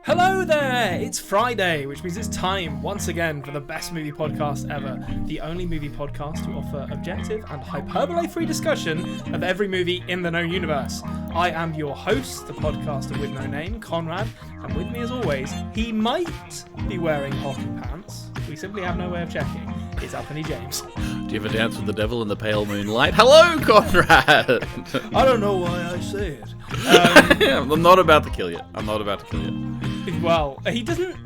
Hello there! It's Friday, which means it's time, once again, for the best movie podcast ever. The only movie podcast to offer objective and hyperbole-free discussion of every movie in the known universe. I am your host, the podcaster with no name, Konrad, and with me as always, he might be wearing hockey pants. We simply have no way of checking. It's Anthony James. Do you ever dance with the devil in the pale moonlight? Hello, Konrad! I don't know why I say it. I'm not about to kill you. Well, he doesn't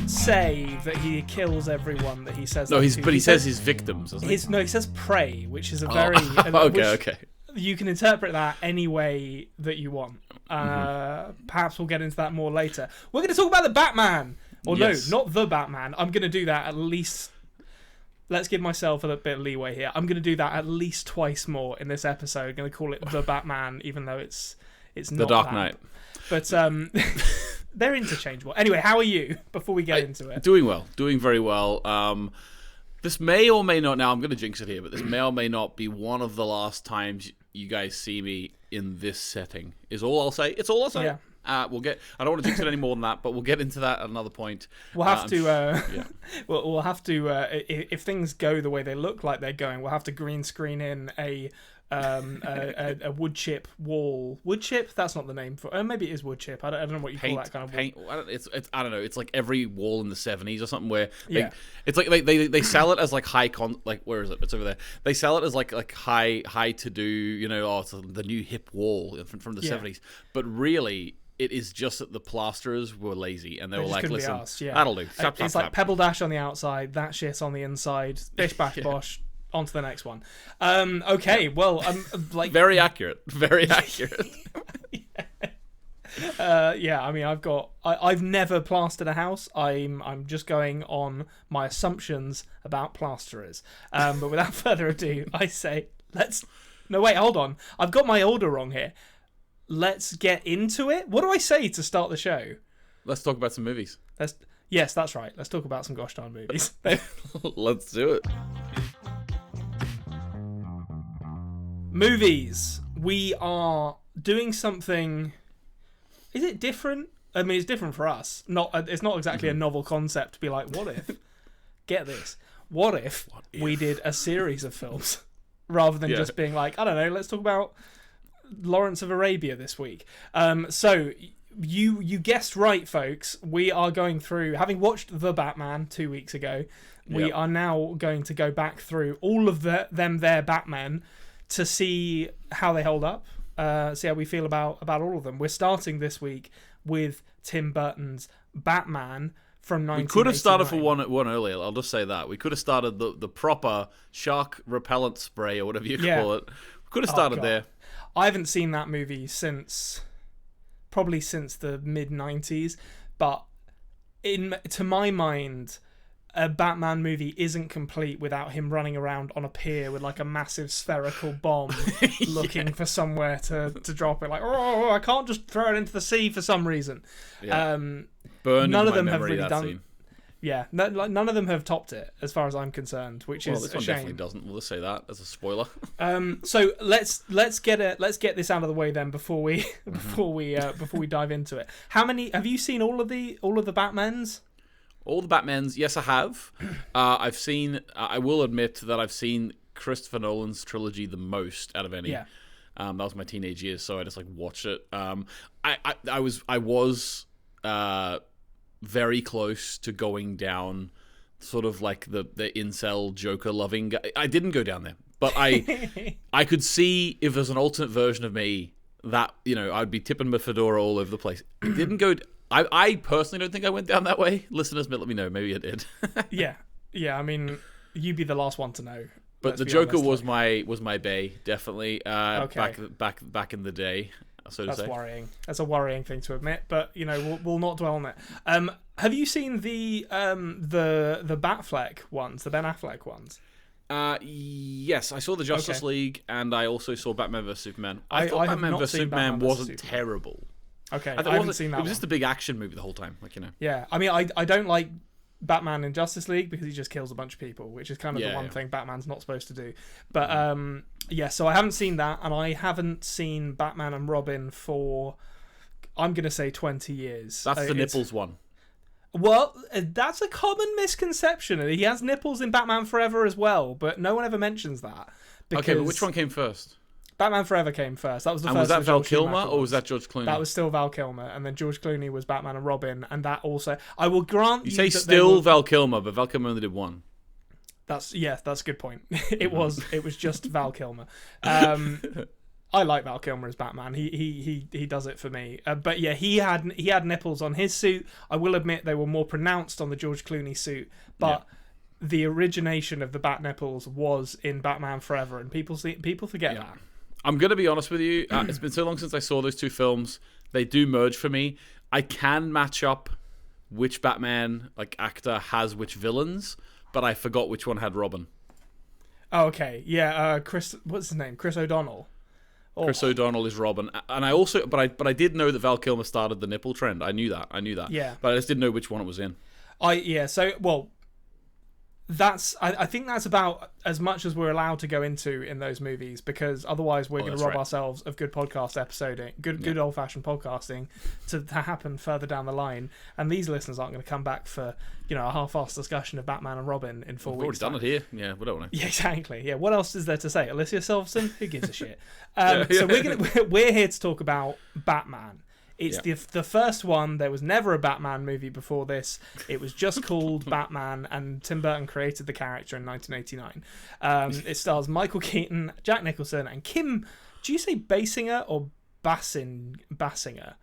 say that he kills everyone that he says. No, he says his victims, doesn't he? No, he says prey, which is a very... Okay. You can interpret that any way that you want. Perhaps we'll get into that more later. We're going to talk about the Batman. Or yes. No, not the Batman. I'm going to do that at least... Let's give myself a bit of leeway here. I'm going to do that at least twice more in this episode. I'm going to call it the Batman, even though it's not The Dark Knight. But they're interchangeable. Anyway, how are you before we get into it? Doing well. Doing very well. This may or may not, now I'm going to jinx it here, but this may or may not be one of the last times you guys see me in this setting, is all I'll say. It's all I'll say. Yeah. I don't want to jinx it any more than that, but we'll get into that at another point. We'll have to. We'll have to. If things go the way they look like they're going, we'll have to green screen in a wood chip wall. Wood chip? That's not the name for. Maybe it is wood chip. I don't know what you call that kind of paint. I don't know. It's like every wall in the 70s or something where it's like they sell it as like where is it? It's over there. They sell it as like high to do. You know, it's the new hip wall from the 70s. But really, it is just that the plasterers were lazy and they were like, listen, that'll do. It's like Pebble Dash on the outside, that shit on the inside, bish bash bosh, on to the next one. Okay, well, like... Very accurate. Very accurate. I mean, I've never plastered a house. I'm just going on my assumptions about plasterers. But without further ado, I say, no, wait, hold on. I've got my order wrong here. Let's get into it. What do I say to start the show? Let's talk about some movies. Yes, that's right. Let's talk about some gosh darn movies. Let's do it. Movies. We are doing something... Is it different? I mean, it's different for us. It's not exactly a novel concept to be like, what if... Get this. What if we did a series of films rather than just being like, I don't know, let's talk about Lawrence of Arabia this week. So you guessed right, folks. We are going through, having watched The Batman 2 weeks ago, we are now going to go back through all of their Batman to see how they hold up, see how we feel about all of them. We're starting this week with Tim Burton's Batman from 1989. We could have started for one earlier. I'll just say that. We could have started the proper shark repellent spray or whatever you call it. We could have started there. I haven't seen that movie probably since the mid-90s, but to my mind, a Batman movie isn't complete without him running around on a pier with like a massive spherical bomb looking for somewhere to drop it. Like, oh, I can't just throw it into the sea for some reason. Yeah. None of them have really done... Scene. Yeah, none of them have topped it, as far as I'm concerned, which is this a one shame. Definitely doesn't. We'll just say that as a spoiler. So let's get this out of the way then before we dive into it. Have you seen all of the Batmans? All the Batmans, yes, I have. I've seen. I will admit that I've seen Christopher Nolan's trilogy the most out of any. Yeah. That was my teenage years, so I just like watched it. I was very close to going down sort of like the incel Joker loving guy. I didn't go down there, but I could see if there's an alternate version of me that, you know, I'd be tipping my fedora all over the place. It didn't go... I personally don't think I went down that way. Listeners, let me know. Maybe I did. Yeah. I mean, you'd be the last one to know. But the Joker was my bae, definitely. Back in the day. So that's worrying. That's a worrying thing to admit, but you know we'll not dwell on it. Have you seen the Batfleck ones, the Ben Affleck ones? Yes, I saw the Justice League, and I also saw Batman vs Superman. I thought Batman vs Superman wasn't terrible. Okay, I haven't seen that. It was just a big action movie the whole time, like, you know. Yeah, I mean, I don't like Batman in Justice League because he just kills a bunch of people, which is kind of the one thing Batman's not supposed to do. But so I haven't seen that, and I haven't seen Batman and Robin for I'm going to say 20 years. That's the nipples one. Well, that's a common misconception. He has nipples in Batman Forever as well, but no one ever mentions that. Okay, but which one came first? Batman Forever came first. That was the first. Was that Val George Kilmer Schumacher or was that George Clooney? That was still Val Kilmer, and then George Clooney was Batman and Robin, and that also. I will grant you say that still Val Kilmer, but Val Kilmer only did one. That's a good point. It was just Val Kilmer. I like Val Kilmer as Batman. He does it for me. But yeah, he had nipples on his suit. I will admit they were more pronounced on the George Clooney suit, but the origination of the bat nipples was in Batman Forever, and people forget that. I'm gonna be honest with you. It's been so long since I saw those two films. They do merge for me. I can match up which Batman actor has which villains, but I forgot which one had Robin. Oh, okay. Yeah. What's his name? Chris O'Donnell. Chris O'Donnell is Robin, and I also, but I did know that Val Kilmer started the nipple trend. I knew that. Yeah. But I just didn't know which one it was in. I think that's about as much as we're allowed to go into in those movies, because otherwise we're going to rob ourselves of good podcast episoding, good old fashioned podcasting to happen further down the line, and these listeners aren't going to come back for a half-assed discussion of Batman and Robin in 4 weeks. We've already done it here. Yeah, we don't want to. Yeah, exactly. Yeah, what else is there to say? Alicia Silverstone, who gives a shit? So we're here to talk about Batman. It's the first one. There was never a Batman movie before this. It was just called Batman, and Tim Burton created the character in 1989. It stars Michael Keaton, Jack Nicholson, and Kim. Do you say Basinger or Bassinger? Basinger.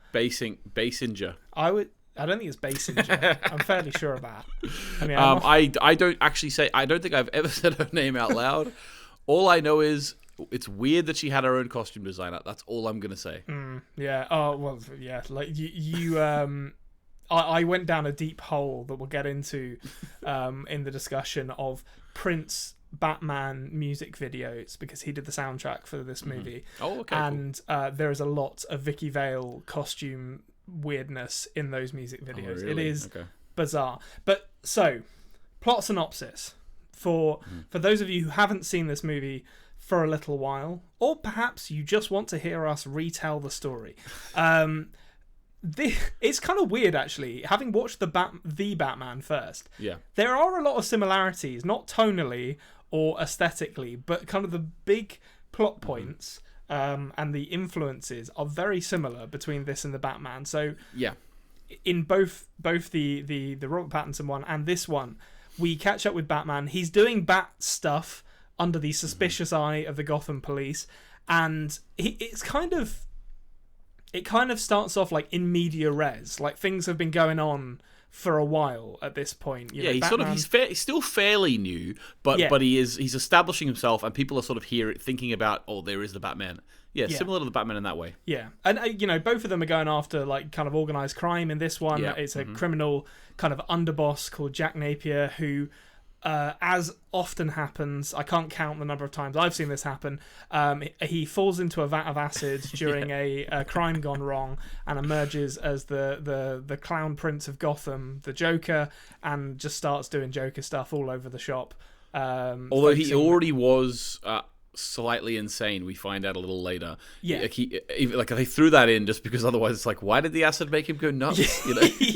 I don't think it's Basinger. I'm fairly sure of that. I mean, I don't actually say. I don't think I've ever said her name out loud. All I know is it's weird that she had her own costume designer. That's all I'm gonna say. Yeah. Oh well. Yeah. Like you. I went down a deep hole that we'll get into in the discussion of Prince Batman music videos, because he did the soundtrack for this movie. Oh, okay. And there is a lot of Vicki Vale costume weirdness in those music videos. Oh, really? It is bizarre. But so, plot synopsis for those of you who haven't seen this movie for a little while, or perhaps you just want to hear us retell the story. It's kind of weird, actually, having watched the Batman first. Yeah, there are a lot of similarities, not tonally or aesthetically, but kind of the big plot points and the influences are very similar between this and the Batman. So yeah, in both the Robert Pattinson one and this one, we catch up with Batman. He's doing bat stuff under the suspicious eye of the Gotham police, and it kind of starts off like in media res, like things have been going on for a while at this point. You know, Batman, he's still fairly new, but he's establishing himself, and people are sort of thinking about, there is the Batman. Yeah, similar to the Batman in that way. Yeah, and both of them are going after like kind of organized crime. In this one, it's a criminal kind of underboss called Jack Napier who, as often happens, I can't count the number of times I've seen this happen, he falls into a vat of acid during a crime gone wrong and emerges as the clown prince of Gotham, the Joker, and just starts doing Joker stuff all over the shop. Although he already was slightly insane, we find out a little later. Yeah, they threw that in just because otherwise it's like, why did the acid make him go nuts?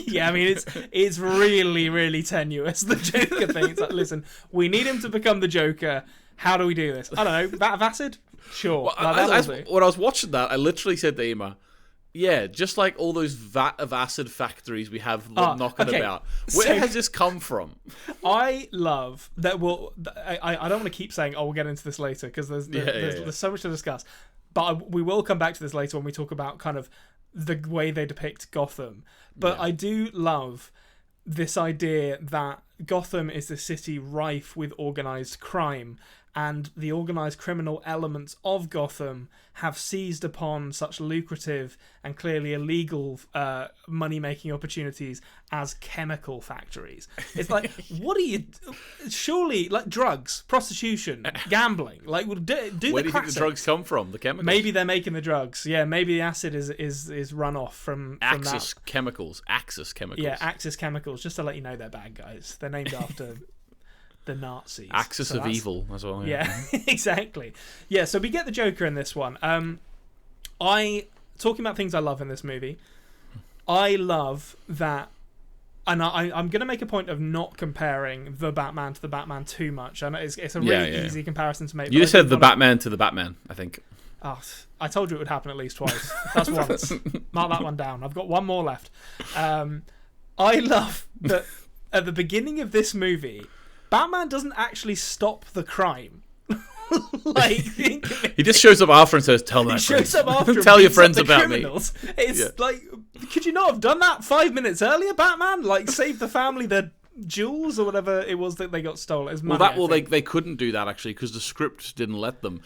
Yeah, I mean it's really, really tenuous, the Joker thing. It's like, listen, we need him to become the Joker. How do we do this? I don't know. Vat of acid? Sure. Well, when I was watching that, I literally said to Emma, yeah, just like all those vat of acid factories we have knocking about. Where has this come from? I love that. I don't want to keep saying, we'll get into this later, because there's so much to discuss. But we will come back to this later when we talk about kind of the way they depict Gotham. But I do love this idea that Gotham is a city rife with organised crime, and the organised criminal elements of Gotham have seized upon such lucrative and clearly illegal money-making opportunities as chemical factories. It's like, what are you... Surely, like, drugs, prostitution, gambling. Like, do Where the do you think the drugs come from? The chemicals? Maybe they're making the drugs. Yeah, maybe the acid is run off from Axis that. Chemicals. Axis Chemicals. Yeah, Axis Chemicals. Just to let you know they're bad guys. They're named after... the Nazis. Axis of evil as well. Yeah, exactly. Yeah, so we get the Joker in this one. Talking about things I love in this movie, I love that. And I'm going to make a point of not comparing the Batman to the Batman too much. I know it's a really easy comparison to make. You just said the Batman to the Batman, I think. Oh, I told you it would happen at least twice. That's once. Mark that one down. I've got one more left. I love that at the beginning of this movie, Batman doesn't actually stop the crime. Like, he just shows up after and says, "Tell my friends. Shows up after Tell your friends about criminals. Me." It's like, could you not have done that 5 minutes earlier, Batman? Like, save the family their jewels or whatever it was that they got stolen. It was money, they couldn't do that actually because the script didn't let them.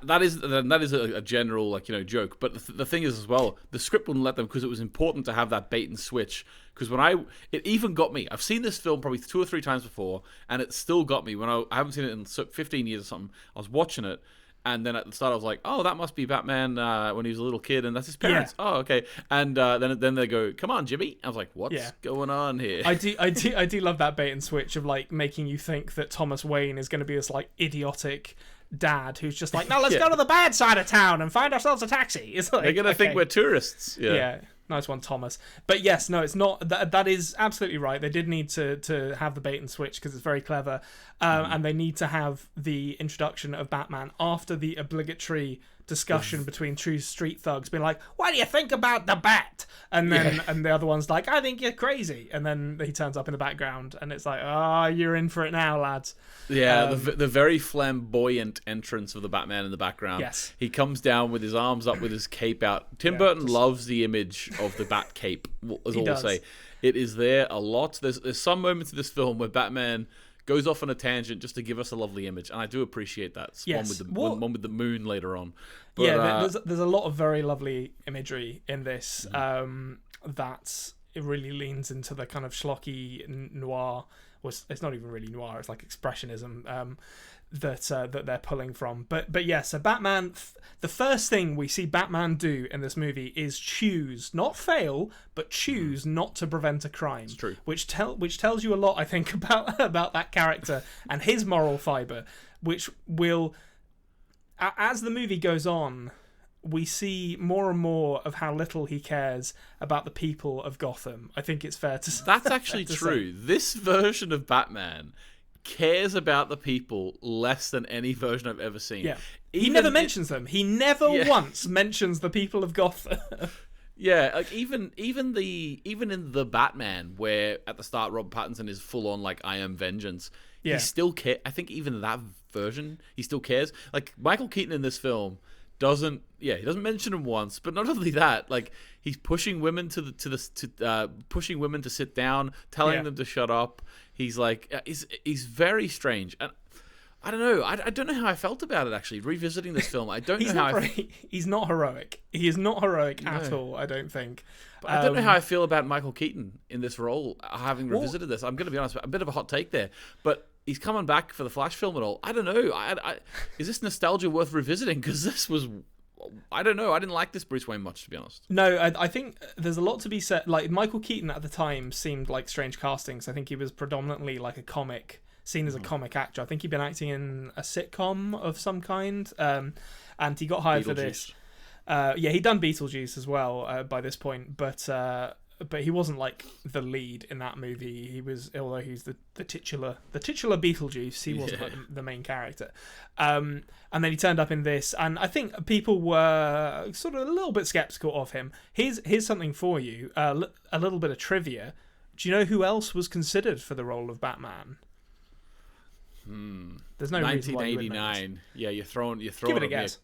That is a general joke. But the thing is as well, the script wouldn't let them because it was important to have that bait and switch. Because it even got me. I've seen this film probably 2 or 3 times before, and it still got me when I haven't seen it in 15 years or something. I was watching it, and then at the start I was like, "Oh, that must be Batman when he was a little kid, and that's his parents." Yeah. Oh, okay. And then they go, "Come on, Jimmy." I was like, "What's going on here?" I do love that bait and switch of like making you think that Thomas Wayne is going to be this like idiotic dad who's just like, "No, let's go to the bad side of town and find ourselves a taxi." It's like, they're gonna think we're tourists. Yeah. Nice one, Thomas. But yes, no, it's not. That is absolutely right. They did need to have the bait and switch because it's very clever. And they need to have the introduction of Batman after the obligatory discussion between true street thugs being like, "What do you think about the bat?" And then and the other one's like, "I think you're crazy." And then he turns up in the background and it's like, "Oh, you're in for it now, lads." Yeah, the very flamboyant entrance of the Batman in the background. Yes. He comes down with his arms up with his cape out. Tim Burton loves the image of the bat cape, as all say. It is there a lot. There's some moments in this film where Batman goes off on a tangent just to give us a lovely image, and I do appreciate that. Yes. One with the moon later on. But, there's a lot of very lovely imagery in this that it really leans into the kind of schlocky noir. It's not even really noir; it's like expressionism that they're pulling from. But yeah, so Batman. The first thing we see Batman do in this movie is choose, not fail, but choose not to prevent a crime. It's true. Which tells you a lot, I think, about that character and his moral fiber, which will, as the movie goes on, we see more and more of how little he cares about the people of Gotham. I think it's fair to say. That's actually true. This version of Batman cares about the people less than any version I've ever seen. Yeah. He never mentions them. He never once mentions the people of Gotham. Yeah, like even in the Batman, where at the start Robert Pattinson is full on like I am vengeance. He still cares. I think even that version, he still cares. Like Michael Keaton in this film doesn't mention him once, but not only that, like he's pushing women pushing women to sit down, telling them to shut up. He's like he's very strange, and I don't know. I don't know how I felt about it actually. Revisiting this film, I don't know how he's not heroic. He is not heroic at all. I don't think. But I don't know how I feel about Michael Keaton in this role. Having revisited this, I'm going to be honest, a bit of a hot take there, but he's coming back for the Flash film and all. I don't know. Is this nostalgia worth revisiting? Because this was, I don't know. I didn't like this Bruce Wayne much, to be honest. No, I think there's a lot to be said. Like Michael Keaton at the time seemed like strange castings. I think he was predominantly like seen as a comic actor. I think he'd been acting in a sitcom of some kind, and he got hired for this. He'd done Beetlejuice as well by this point, but he wasn't like the lead in that movie. He was, although he's the titular Beetlejuice, he wasn't like the main character. And then he turned up in this, and I think people were sort of a little bit skeptical of him. Here's something for you, a little bit of trivia. Do you know who else was considered for the role of Batman? There's no 1989. Yeah, you're throwing. Give it a guess.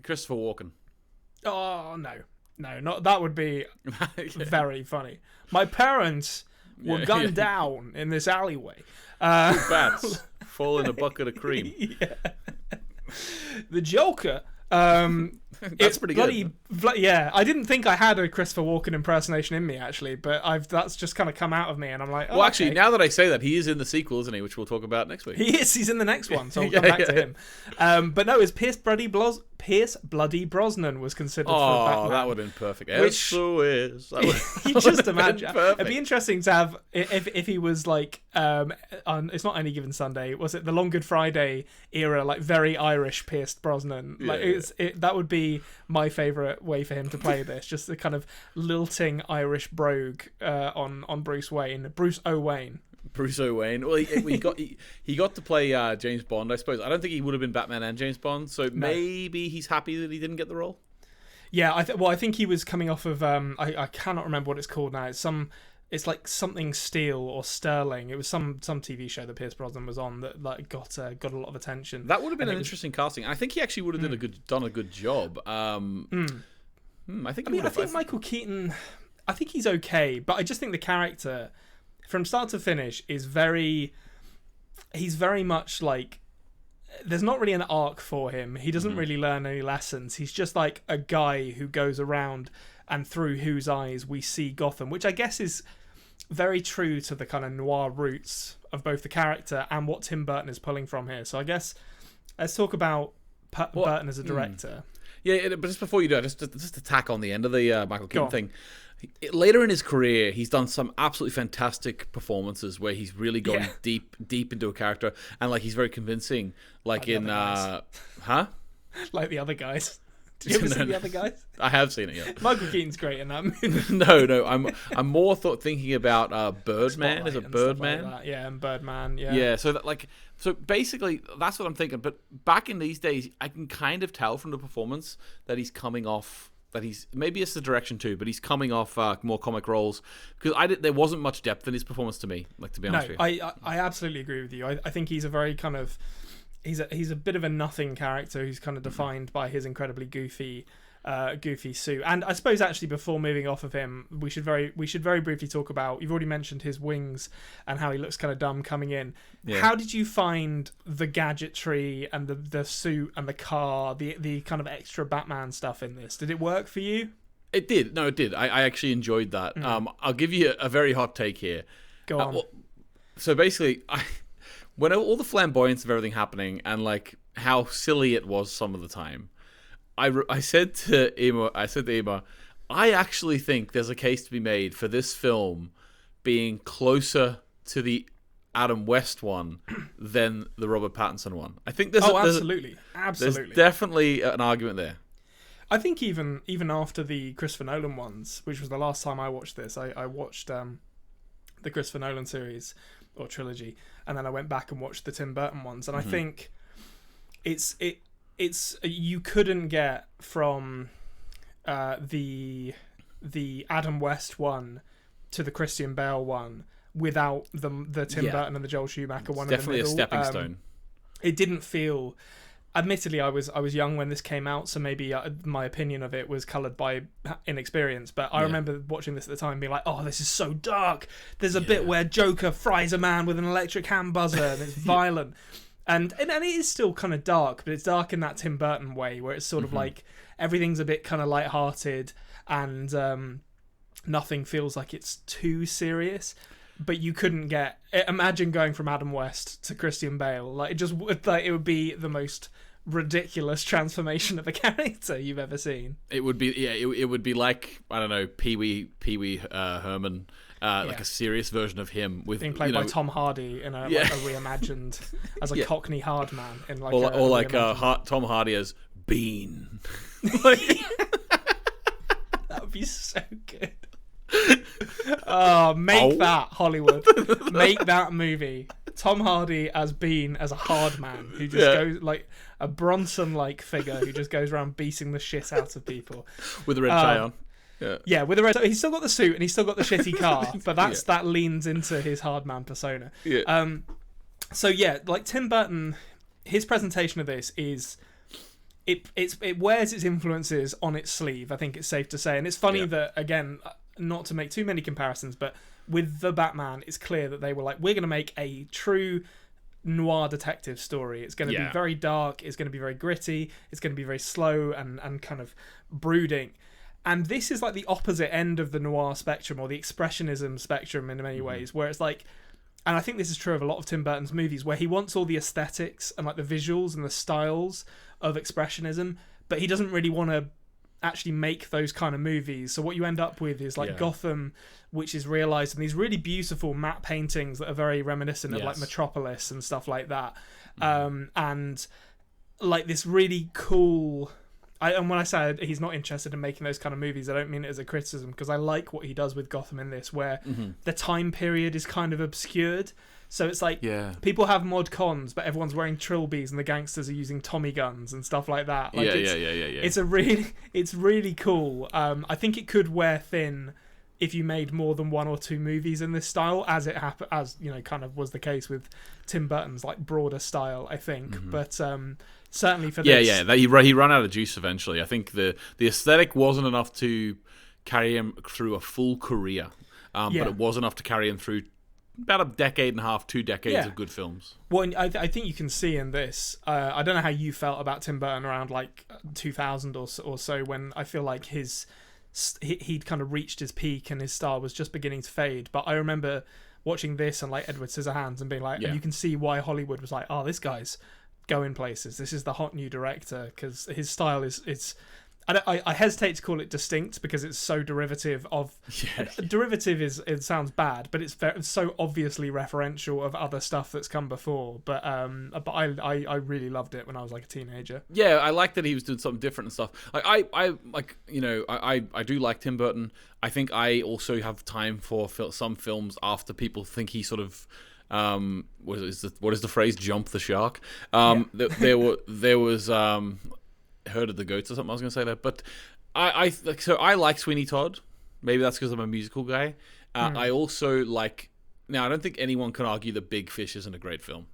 Christopher Walken. Oh no, not that would be very funny. My parents were gunned down in this alleyway. 2 bats fall in a bucket of cream. The Joker. That's pretty good. I didn't think I had a Christopher Walken impersonation in me actually, but that's just kind of come out of me, and I'm like, well, actually, now that I say that, he is in the sequel, isn't he? Which we'll talk about next week. He is. He's in the next one, so we'll come back to him. But no, it's Pierce Brody Pierce Bloody Brosnan was considered for Batman. Oh, that would have been perfect. Which- SOS. You just imagine. It'd be interesting to have if he was like on it's not Any Given Sunday. Was it the Long Good Friday era? Like very Irish Pierce Brosnan. Like that would be my favourite way for him to play this. Just the kind of lilting Irish brogue on Bruce Wayne. Bruce O'Wayne. Bruce O'Wayne. Well, he got to play James Bond, I suppose. I don't think he would have been Batman and James Bond, so maybe he's happy that he didn't get the role. Yeah, I think he was coming off of I cannot remember what it's called now. It's like something Steel or Sterling. It was some TV show that Pierce Brosnan was on that like got a lot of attention. That would have been an interesting casting. I think he actually would have done a good job. I think Michael Keaton. I think he's okay, but I just think the character, from start to finish, he's very much like, there's not really an arc for him. He doesn't really learn any lessons. He's just like a guy who goes around and through whose eyes we see Gotham, which I guess is very true to the kind of noir roots of both the character and what Tim Burton is pulling from here. So I guess let's talk about Burton as a director. Yeah, but just before you do it, just to tack on the end of the Michael Keaton thing. Later in his career, he's done some absolutely fantastic performances where he's really gone deep into a character, and like he's very convincing. Like in, like the other guys. Did you ever see the other guys? I have seen it. Yeah, Michael Keaton's great in that movie. No, I'm more thinking about Birdman. Is it Birdman? Like yeah, and Birdman. Yeah. Yeah. So basically, that's what I'm thinking. But back in these days, I can kind of tell from the performance that he's coming off. That he's, maybe it's the direction too, but he's coming off more comic roles, because there wasn't much depth in his performance to me. Like, to be honest with you, I absolutely agree with you. I think he's a very kind of he's a bit of a nothing character who's kind of defined by his incredibly goofy suit. And I suppose actually before moving off of him, we should very briefly talk about, you've already mentioned his wings and how he looks kind of dumb coming in. Yeah. How did you find the gadgetry and the suit and the car, the kind of extra Batman stuff in this? Did it work for you? It did. No, it did. I actually enjoyed that. I'll give you a very hot take here. Go on. So basically, when all the flamboyance of everything happening and like how silly it was some of the time, I said to Emma, I actually think there's a case to be made for this film being closer to the Adam West one than the Robert Pattinson one. I think there's absolutely. There's definitely an argument there. I think even after the Christopher Nolan ones, which was the last time I watched this, I watched the Christopher Nolan series or trilogy, and then I went back and watched the Tim Burton ones, and I think it's you couldn't get from the Adam West one to the Christian Bale one without the Tim Burton and the Joel Schumacher one. Definitely in the middle. A stepping stone. It didn't feel. Admittedly, I was young when this came out, so maybe my opinion of it was coloured by inexperience. But I remember watching this at the time, being like, "Oh, this is so dark." There's a bit where Joker fries a man with an electric hand buzzer, and it's violent. And it is still kind of dark, but it's dark in that Tim Burton way, where it's sort of like everything's a bit kind of lighthearted, and nothing feels like it's too serious. But you couldn't imagine going from Adam West to Christian Bale. Like it would be the most ridiculous transformation of a character you've ever seen. It would be it would be like, I don't know, Pee Wee Herman. Like a serious version of him with being played by Tom Hardy in a reimagined as a Cockney hard man in like Tom Hardy as Bean. That would be so good. That Hollywood. Make that movie. Tom Hardy as Bean as a hard man who just goes like a Bronson-like figure who just goes around beating the shit out of people with a red tie on. Yeah, with the red. He's still got the suit and he's still got the shitty car, but that leans into his hard man persona. Yeah. So yeah, like Tim Burton, his presentation of this is it wears its influences on its sleeve. I think it's safe to say, and it's funny that, again, not to make too many comparisons, but with the Batman, it's clear that they were like, we're going to make a true noir detective story. It's going to be very dark. It's going to be very gritty. It's going to be very slow and kind of brooding. And this is like the opposite end of the noir spectrum, or the expressionism spectrum in many ways, where it's like, and I think this is true of a lot of Tim Burton's movies, where he wants all the aesthetics and like the visuals and the styles of expressionism, but he doesn't really want to actually make those kind of movies. So what you end up with is like Gotham, which is realized in these really beautiful matte paintings that are very reminiscent of like Metropolis and stuff like that. And like this really cool... and when I say he's not interested in making those kind of movies, I don't mean it as a criticism, because I like what he does with Gotham in this, where the time period is kind of obscured. So it's like people have mod cons, but everyone's wearing trilbies and the gangsters are using Tommy guns and stuff like that. Like it's really cool. I think it could wear thin if you made more than 1 or 2 movies in this style, as kind of was the case with Tim Burton's like broader style, I think. But certainly for this, he ran out of juice eventually. I think the aesthetic wasn't enough to carry him through a full career, but it was enough to carry him through about a decade and a half, 2 decades of good films. Well, I think you can see in this, I don't know how you felt about Tim Burton around like 2000 or so, when I feel like he'd kind of reached his peak and his star was just beginning to fade. But I remember watching this and like Edward Scissorhands and being like, and you can see why Hollywood was like, oh, this guy's going places. This is the hot new director, because his style is I hesitate to call it distinct because it's so derivative of... Derivative it sounds bad, but it's so obviously referential of other stuff that's come before. But I really loved it when I was like a teenager. Yeah, I like that he was doing something different and stuff. Like I do like Tim Burton. I think I also have time for some films after people think he sort of... what is the phrase? Jump the shark. There was Herd of the Goats or something. I was going to say that, but I like Sweeney Todd. Maybe that's because I'm a musical guy. I also like. Now, I don't think anyone can argue that Big Fish isn't a great film.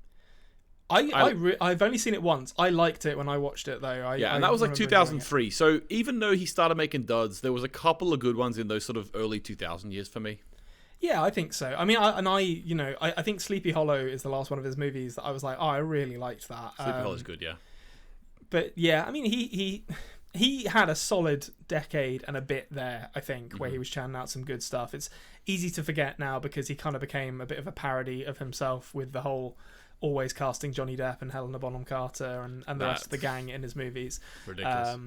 I've only seen it once. I liked it when I watched it though. And that was like 2003. So even though he started making duds, there was a couple of good ones in those sort of early 2000 years for me. Yeah, I think so. I mean, I think Sleepy Hollow is the last one of his movies that I was like, oh, I really liked that. Sleepy Hollow is good, yeah. But yeah, I mean, he had a solid decade and a bit there, I think, where he was churning out some good stuff. It's easy to forget now because he kind of became a bit of a parody of himself with the whole always casting Johnny Depp and Helena Bonham Carter and the rest of the gang in his movies. Ridiculous.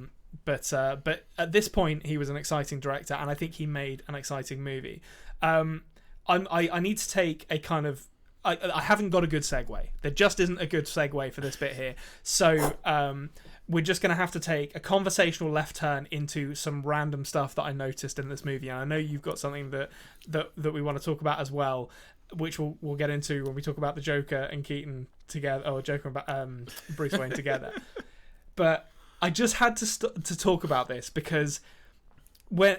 But at this point, he was an exciting director, and I think he made an exciting movie. I need to take a kind of... I haven't got a good segue. There just isn't a good segue for this bit here. So we're just going to have to take a conversational left turn into some random stuff that I noticed in this movie. And I know you've got something that we want to talk about as well, which we'll get into when we talk about the Joker and Keaton together, or Joker and Bruce Wayne together. But I just had to talk about this because when...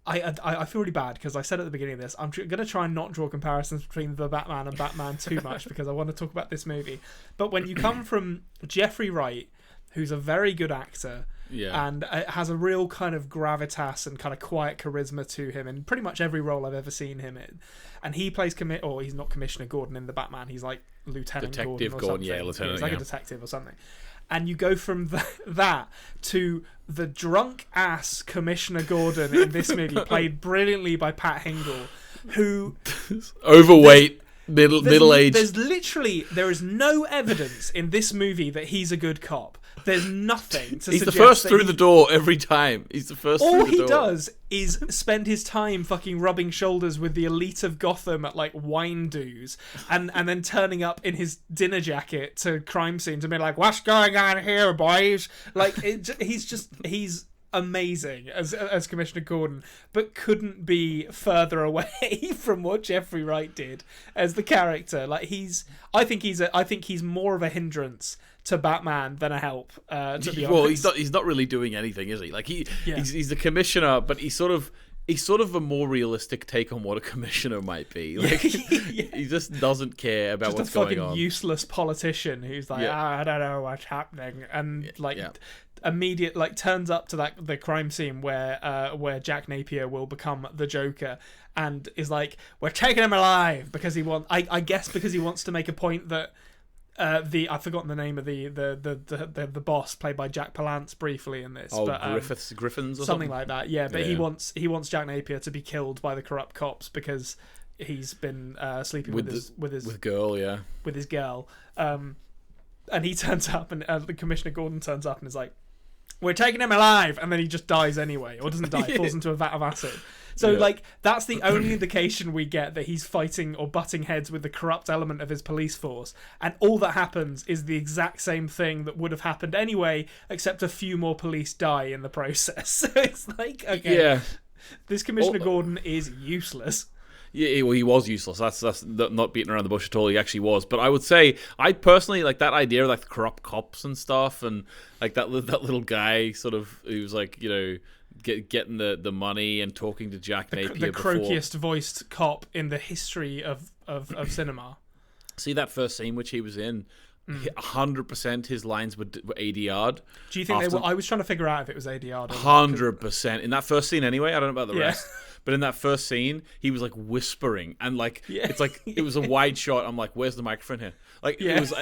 I feel really bad because I said at the beginning of this, I'm going to try and not draw comparisons between The Batman and Batman too much because I want to talk about this movie. But when you come from Jeffrey Wright, who's a very good actor and has a real kind of gravitas and kind of quiet charisma to him in pretty much every role I've ever seen him in, and he plays he's not Commissioner Gordon in The Batman, he's like Lieutenant Detective Gordon, Lieutenant, he's like a detective or something. And you go from that to the drunk-ass Commissioner Gordon in this movie, played brilliantly by Pat Hingle, who... overweight, middle-aged. There is no evidence in this movie that he's a good cop. There's nothing to He's the suggest first through the door every time. He's the first through the door. All he does is spend his time fucking rubbing shoulders with the elite of Gotham at like wine dues and then turning up in his dinner jacket to crime scenes and be like, what's going on here, boys? Like, he's amazing as Commissioner Gordon, but couldn't be further away from what Jeffrey Wright did as the character. Like, I think he's more of a hindrance to Batman than a help. To be honest. Well, he's not really doing anything, is he? Like he's the commissioner, but he's sort of a more realistic take on what a commissioner might be. Like he just doesn't care about what's going on. Just a fucking useless politician who's like, I don't know what's happening, and immediate turns up to the crime scene where Jack Napier will become the Joker and is like, we're taking him alive because he wants to make a point that I've forgotten the name of the boss played by Jack Palance briefly in this. Griffins or something like that. Yeah, but he wants Jack Napier to be killed by the corrupt cops because he's been sleeping with his girl. And he turns up and the Commissioner Gordon turns up and is like, we're taking him alive, and then he just dies anyway, or doesn't die, falls into a vat of acid. So, like, that's the only indication we get that he's fighting or butting heads with the corrupt element of his police force. And all that happens is the exact same thing that would have happened anyway, except a few more police die in the process. So it's like, okay, this Commissioner Gordon is useless. Yeah, well, he was useless. That's not beating around the bush at all. He actually was. But I would say, I personally like that idea of like the corrupt cops and stuff, and like that little guy sort of who was like, you know, getting the money and talking to Jack Napier. The croakiest voiced cop in the history of cinema. See that first scene which he was in. 100% his lines were ADR'd. Do you think they were? I was trying to figure out if it was ADR'd. 100% in that first scene anyway. I don't know about the rest. But in that first scene, he was like whispering, and like it's like it was a wide shot. I'm like, "Where's the microphone here?" Like it was,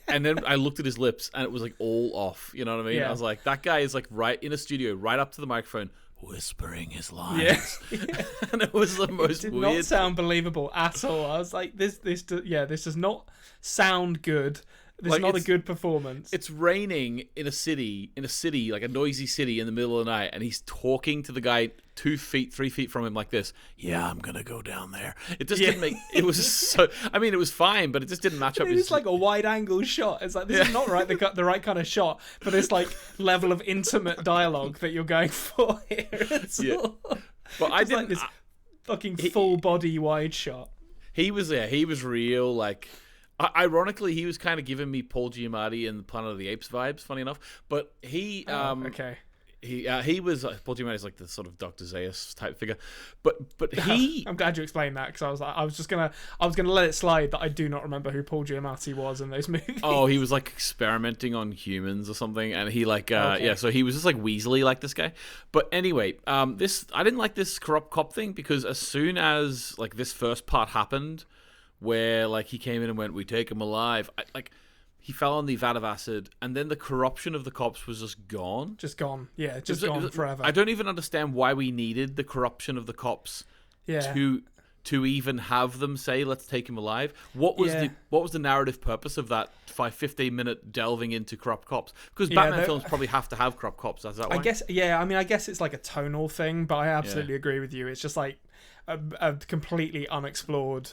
and then I looked at his lips, and it was like all off. You know what I mean? I was like, "That guy is like right in a studio, right up to the microphone, whispering his lines." And it was the most it did weird. Not sound believable at all. I was like, "This does not sound good." This is not a good performance. It's raining in a city, like a noisy city in the middle of the night, and he's talking to the guy 3 feet from him like this. Yeah, I'm gonna go down there. It just didn't make. It was so. I mean, it was fine, but it just didn't match up. It's like a wide-angle shot. It's like this is not right. They got the right kind of shot for this like level of intimate dialogue that you're going for here. But I didn't like this fucking full body wide shot. He was there. He was real. Like. Ironically, he was kind of giving me Paul Giamatti and the Planet of the Apes vibes. Funny enough, but he he was Paul Giamatti's like the sort of Dr. Zaius type figure, but he. I'm glad you explained that, because I was gonna let it slide that I do not remember who Paul Giamatti was in those movies. Oh, he was like experimenting on humans or something, and he like so he was just like Weasley, like this guy. But anyway, I didn't like this corrupt cop thing, because as soon as like this first part happened, where like he came in and went, "We take him alive," he fell on the vat of acid, and then the corruption of the cops was just gone. Just gone. Yeah, just gone forever. I don't even understand why we needed the corruption of the cops to even have them say, "Let's take him alive." What was the narrative purpose of that 15-minute delving into corrupt cops? Because Batman films probably have to have corrupt cops. Is that why? I guess it's like a tonal thing, but I absolutely agree with you. It's just like a completely unexplored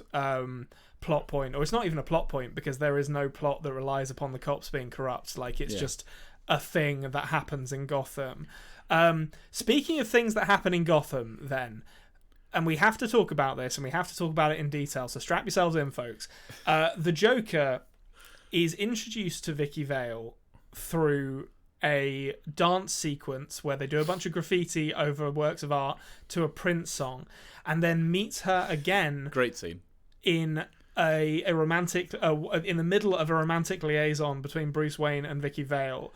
plot point, or it's not even a plot point, because there is no plot that relies upon the cops being corrupt. Like, it's just a thing that happens in Gotham. Speaking of things that happen in Gotham, then, and we have to talk about this, and we have to talk about it in detail, so strap yourselves in, folks. The Joker is introduced to Vicki Vale through a dance sequence where they do a bunch of graffiti over works of art to a Prince song, and then meets her again. Great scene. In a romantic, in the middle of a romantic liaison between Bruce Wayne and Vicki Vale,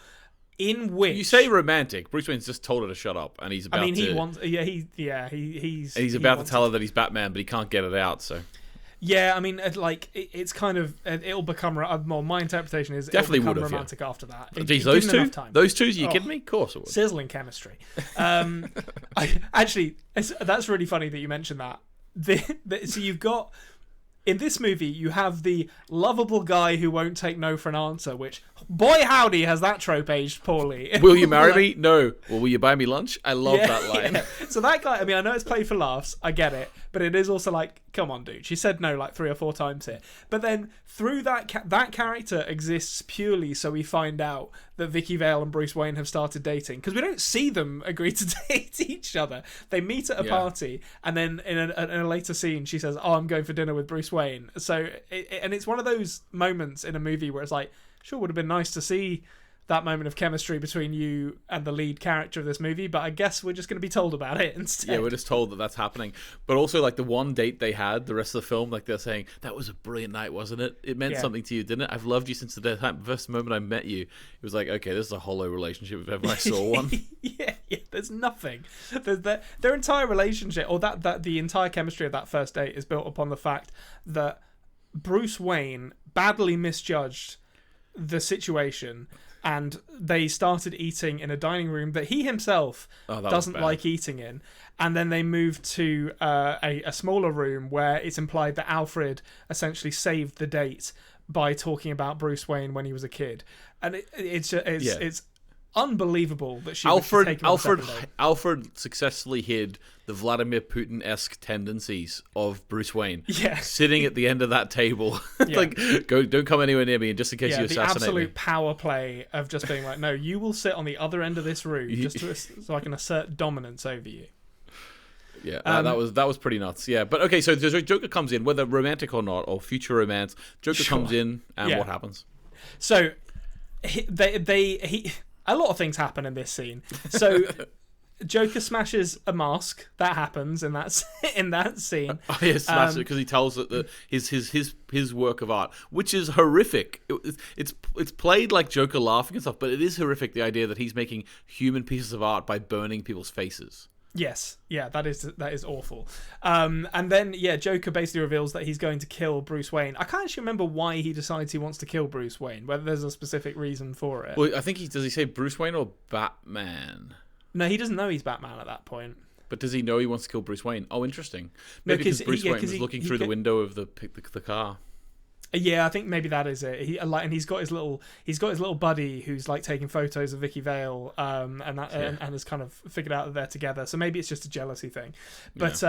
in which you say romantic. Bruce Wayne's just told her to shut up, and he's about. I mean, he's about to tell her that he's Batman, but he can't get it out. So. Yeah, I mean, like it's kind of it'll become. Well, my interpretation is definitely it'll would become have romantic after that. Geez, those two, are you kidding me? Of course it would. Sizzling chemistry. Actually, that's really funny that you mentioned that. So you've got. In this movie, you have the lovable guy who won't take no for an answer, which, boy howdy, has that trope aged poorly. Will you marry me? No. Well, will you buy me lunch? I love that line. Yeah. So that guy, I mean, I know it's played for laughs, I get it, but it is also like, come on, dude. She said no like 3 or 4 times here. But then through that character exists purely so we find out that Vicki Vale and Bruce Wayne have started dating, because we don't see them agree to date each other. They meet at a party, and then in a later scene, she says, "Oh, I'm going for dinner with Bruce Wayne." So, and it's one of those moments in a movie where it's like, sure, would have been nice to see that moment of chemistry between you and the lead character of this movie, but I guess we're just going to be told about it instead. Yeah, we're just told that that's happening. But also, like, the one date they had, the rest of the film, like, they're saying, "That was a brilliant night, wasn't it? It meant something to you, didn't it? I've loved you since the first moment I met you." It was like, okay, this is a hollow relationship if ever I saw one. yeah, there's nothing. Their entire relationship, or that the entire chemistry of that first date is built upon the fact that Bruce Wayne badly misjudged the situation, and they started eating in a dining room that he himself doesn't like eating in. And then they moved to a smaller room where it's implied that Alfred essentially saved the date by talking about Bruce Wayne when he was a kid. And it's unbelievable that she would take him on the second date. Alfred successfully hid the Vladimir Putin-esque tendencies of Bruce Wayne. Yeah. Sitting at the end of that table. Like, don't come anywhere near me, and just in case you assassinate me. The absolute power play of just being like, no, you will sit on the other end of this room so I can assert dominance over you. Yeah, that was pretty nuts. Yeah, but okay, so Joker comes in, whether romantic or not, or future romance. Joker comes in, and what happens? So, a lot of things happen in this scene. So, Joker smashes a mask. That happens in that scene. Oh, yeah, smashes it because he tells it that his work of art, which is horrific. It's played like Joker laughing and stuff, but it is horrific. The idea that he's making human pieces of art by burning people's faces. Yes, yeah, that is awful. And then Joker basically reveals that he's going to kill Bruce Wayne. I can't actually remember why he decides he wants to kill Bruce Wayne. Whether there's a specific reason for it. Well, I think does he say Bruce Wayne or Batman? No, he doesn't know he's Batman at that point. But does he know he wants to kill Bruce Wayne? Oh, interesting. Maybe because Bruce Wayne was looking through the window of the car. Yeah, I think maybe that is it. He's got his little buddy who's like taking photos of Vicki Vale, and has kind of figured out that they're together. So maybe it's just a jealousy thing. But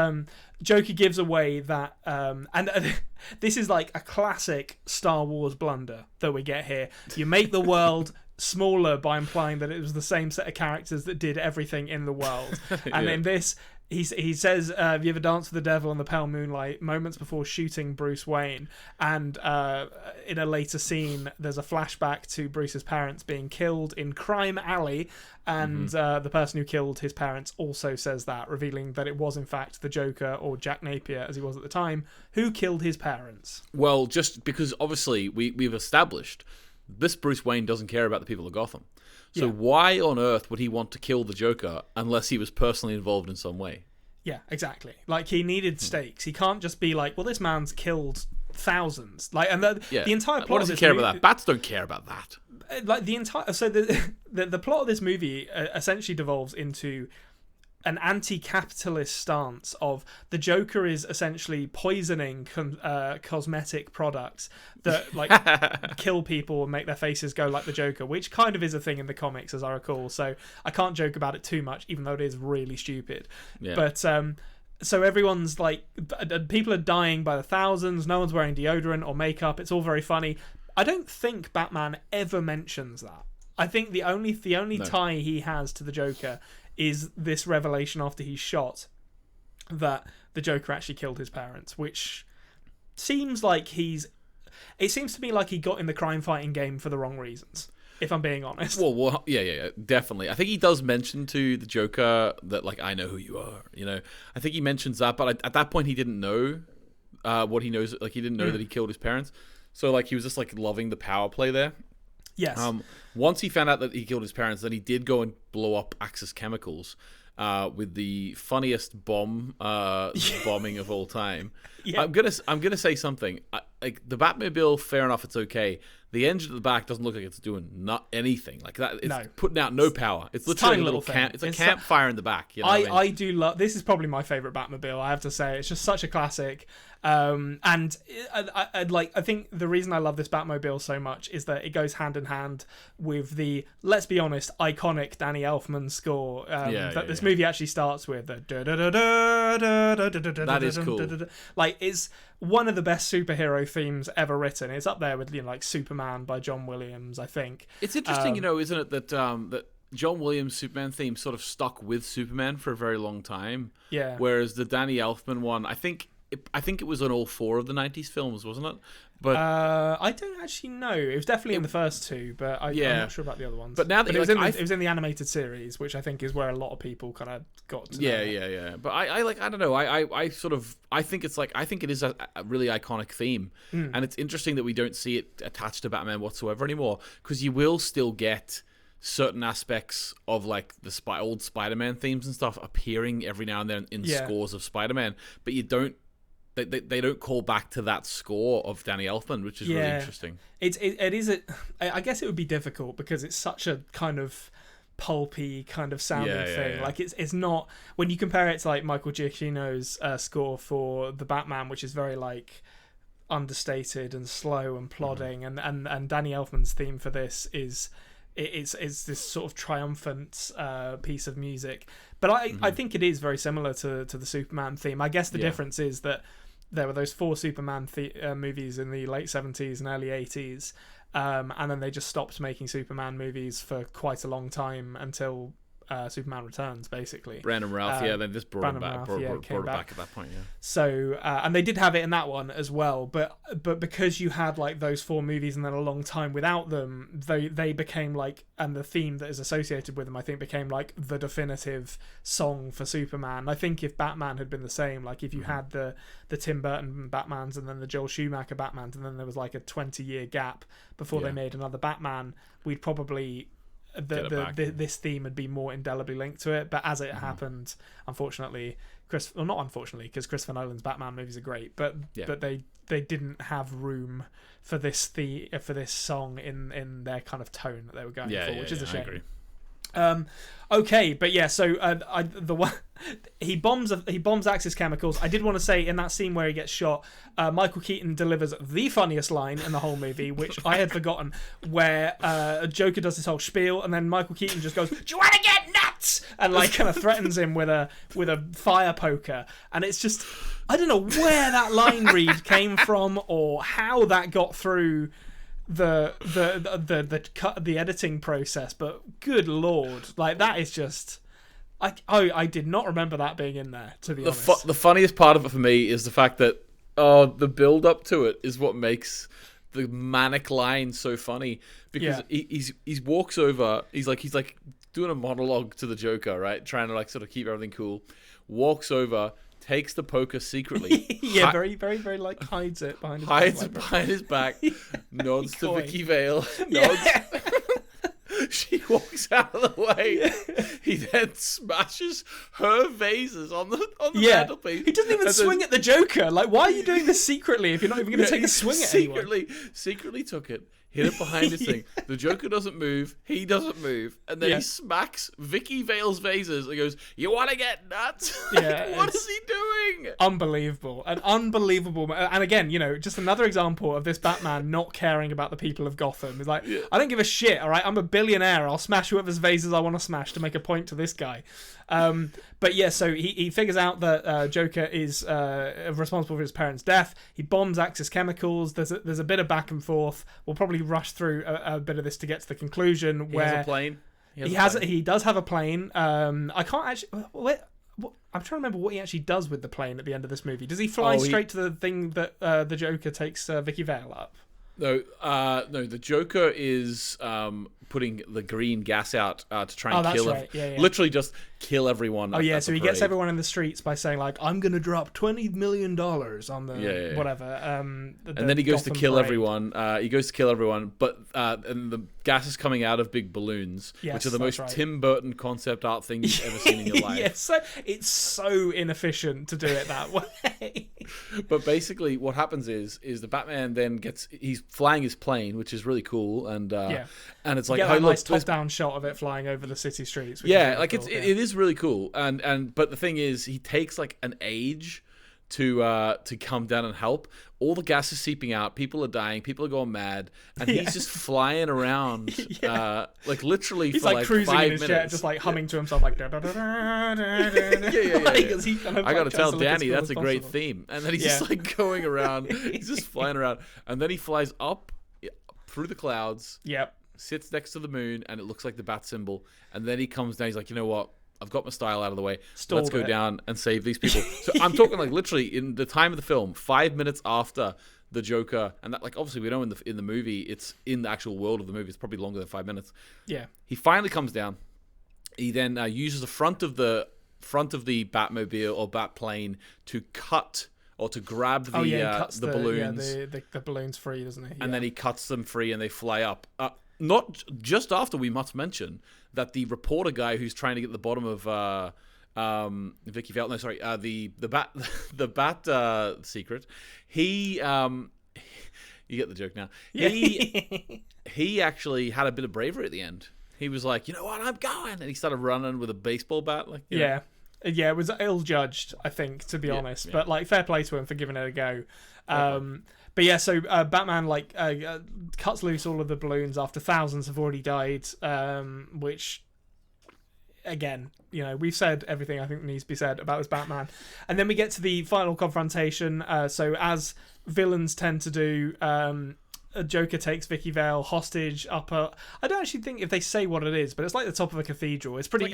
Joker gives away that, and this is like a classic Star Wars blunder that we get here. You make the world smaller by implying that it was the same set of characters that did everything in the world, and in this. He says, have you ever danced with the devil in the pale moonlight, moments before shooting Bruce Wayne? And in a later scene, there's a flashback to Bruce's parents being killed in Crime Alley, and the person who killed his parents also says that, revealing that it was in fact the Joker, or Jack Napier as he was at the time, who killed his parents. Well, just because obviously we've established this Bruce Wayne doesn't care about the people of Gotham. So why on earth would he want to kill the Joker unless he was personally involved in some way? Yeah, exactly. Like, he needed stakes. He can't just be like, well, this man's killed thousands. Like, and the entire plot. What does he care about that? Bats don't care about that. Like the plot of this movie essentially devolves into an anti-capitalist stance of the Joker is essentially poisoning cosmetic products that like kill people and make their faces go like the Joker, which kind of is a thing in the comics as I recall. So I can't joke about it too much, even though it is really stupid. Yeah. But so everyone's like, people are dying by the thousands. No one's wearing deodorant or makeup. It's all very funny. I don't think Batman ever mentions that. I think the only tie he has to the Joker is this revelation after he's shot that the Joker actually killed his parents, which seems like it seems to me like he got in the crime fighting game for the wrong reasons, if I'm being honest. Well, yeah, definitely. I think he does mention to the Joker that, like, I know who you are, you know. I think he mentions that, but at that point he didn't know what he knows. Like, he didn't know that he killed his parents. So, like, he was just, like, loving the power play there. Yes. Once he found out that he killed his parents, then he did go and blow up Axis Chemicals with the funniest bombing of all time. Yeah. I'm gonna say something. Like the Batmobile, fair enough, it's okay. The engine at the back doesn't look like it's doing not anything like that. It's putting out no power. It's literally a little camp. It's a campfire in the back. You know I do love. This is probably my favorite Batmobile. I have to say, it's just such a classic. And I think the reason I love this Batmobile so much is that it goes hand in hand with the, let's be honest, iconic Danny Elfman score that this movie actually starts with. That is cool. Like, it's one of the best superhero themes ever written. It's up there with, you know, like Superman by John Williams, I think. It's interesting, isn't it, that that John Williams' Superman theme sort of stuck with Superman for a very long time. Yeah. Whereas the Danny Elfman one, I think it was on all 4 of the 90s films, wasn't it? But I don't actually know. It was definitely in the first 2, but I'm not sure about the other ones. But now that it was in the animated series, which I think is where a lot of people kind of got to know. Yeah. But I don't know. I think it is a really iconic theme, and it's interesting that we don't see it attached to Batman whatsoever anymore, because you will still get certain aspects of like the old Spider-Man themes and stuff appearing every now and then in scores of Spider-Man, but you don't. They don't call back to that score of Danny Elfman, which is really interesting. It is. I guess it would be difficult because it's such a kind of pulpy kind of sounding thing. Like it's not, when you compare it to like Michael Giacchino's score for the Batman, which is very like understated and slow and plodding, and Danny Elfman's theme for this is it's this sort of triumphant piece of music. But I think it is very similar to the Superman theme. I guess the difference is that there were those 4 Superman movies in the late 70s and early 80s, and then they just stopped making Superman movies for quite a long time until Superman Returns, basically. Brandon Routh, then this brought it back at that point, So, and they did have it in that one as well, but because you had like those 4 movies and then a long time without them, they became like, and the theme that is associated with them, I think, became like the definitive song for Superman. I think if Batman had been the same, like if you had the Tim Burton Batmans and then the Joel Schumacher Batmans, and then there was like a 20-year gap before they made another Batman, we'd probably... this theme would be more indelibly linked to it, but as it happened, unfortunately, not unfortunately, because Christopher Nolan's Batman movies are great, but they didn't have room for this song in their kind of tone that they were going for, which is a shame. I agree. Okay, but yeah, so he bombs Axis Chemicals. I did want to say, in that scene where he gets shot, Michael Keaton delivers the funniest line in the whole movie, which I had forgotten, where Joker does this whole spiel, and then Michael Keaton just goes, "Do you want to get nuts?" and like kind of threatens him with a fire poker, and it's just, I don't know where that line read came from or how that got through the editing process, but good lord, like that is just, I did not remember that being in there, to be honest. The funniest part of it for me is the fact that the build up to it is what makes the manic line so funny, because he walks over, he's like doing a monologue to the Joker, right, trying to like sort of keep everything cool, walks over, takes the poker secretly. Very, very, very like hides it behind his back, nods to Vicki Vale, nods. She walks out of the way. He then smashes her vases on the mantelpiece. He doesn't even swing at the Joker. Like, why are you doing this secretly if you're not even going to take a swing at anyone? Secretly took it, hit it behind his thing. The Joker doesn't move. He doesn't move. And then he smacks Vicki Vale's vases and goes, "You want to get nuts?" What is he doing? Unbelievable. And again, just another example of this Batman not caring about the people of Gotham. He's like, I don't give a shit, all right? I'm a billionaire. I'll smash whoever's vases I want to smash to make a point to this guy. But yeah, so he figures out that Joker is responsible for his parents' death. He bombs Axis Chemicals. There's a bit of back and forth. We'll probably rush through a bit of this to get to the conclusion. He has a plane. He does have a plane. I can't actually... I'm trying to remember what he actually does with the plane at the end of this movie. Does he fly straight to the thing that the Joker takes Vicki Vale up? No. The Joker is putting the green gas out to try and kill him. Yeah. Literally just kill everyone. So he gets everyone in the streets by saying like, "I'm going to drop $20 million on the whatever." And then he goes to kill everyone. But and the gas is coming out of big balloons, which are the most Tim Burton concept art thing you've ever seen in your life. So it's so inefficient to do it that way. But basically, what happens is the Batman then he's flying his plane, which is really cool, and it's like a nice top-down shot of it flying over the city streets. It is really cool, but the thing is, he takes like an age to come down and help. All the gas is seeping out. People are dying. People are going mad, and he's just flying around, like literally he's for like cruising 5 in his minutes, jet, just like humming to himself, like. I gotta tell Danny that's a great theme. And then he's just like going around. He's just flying around, and then he flies up through the clouds. Yep. Sits next to the moon, and it looks like the bat symbol. And then he comes down. He's like, you know what? I've got my style out of the way. Let's go down and save these people. So I'm talking like literally in the time of the film, 5 minutes after the Joker, and that, like, obviously we know in the movie, it's in the actual world of the movie, it's probably longer than 5 minutes. Yeah. He finally comes down. He then uses the front of the Batmobile or Batplane to cut or to grab the balloons. The balloons free, doesn't he? And then he cuts them free and they fly up. Not just after, we must mention that the reporter guy who's trying to get the bottom of Vicki Vale, the bat secret, he you get the joke now. He actually had a bit of bravery at the end. He was like, you know what, I'm going, and he started running with a baseball bat, like it was ill judged, I think, to be honest. But like, fair play to him for giving it a go. But yeah, so Batman cuts loose all of the balloons after thousands have already died, which, again, we've said everything I think needs to be said about this Batman. And then we get to the final confrontation. So as villains tend to do, Joker takes Vicki Vale hostage up I don't actually think if they say what it is, but it's like the top of a cathedral. It's pretty.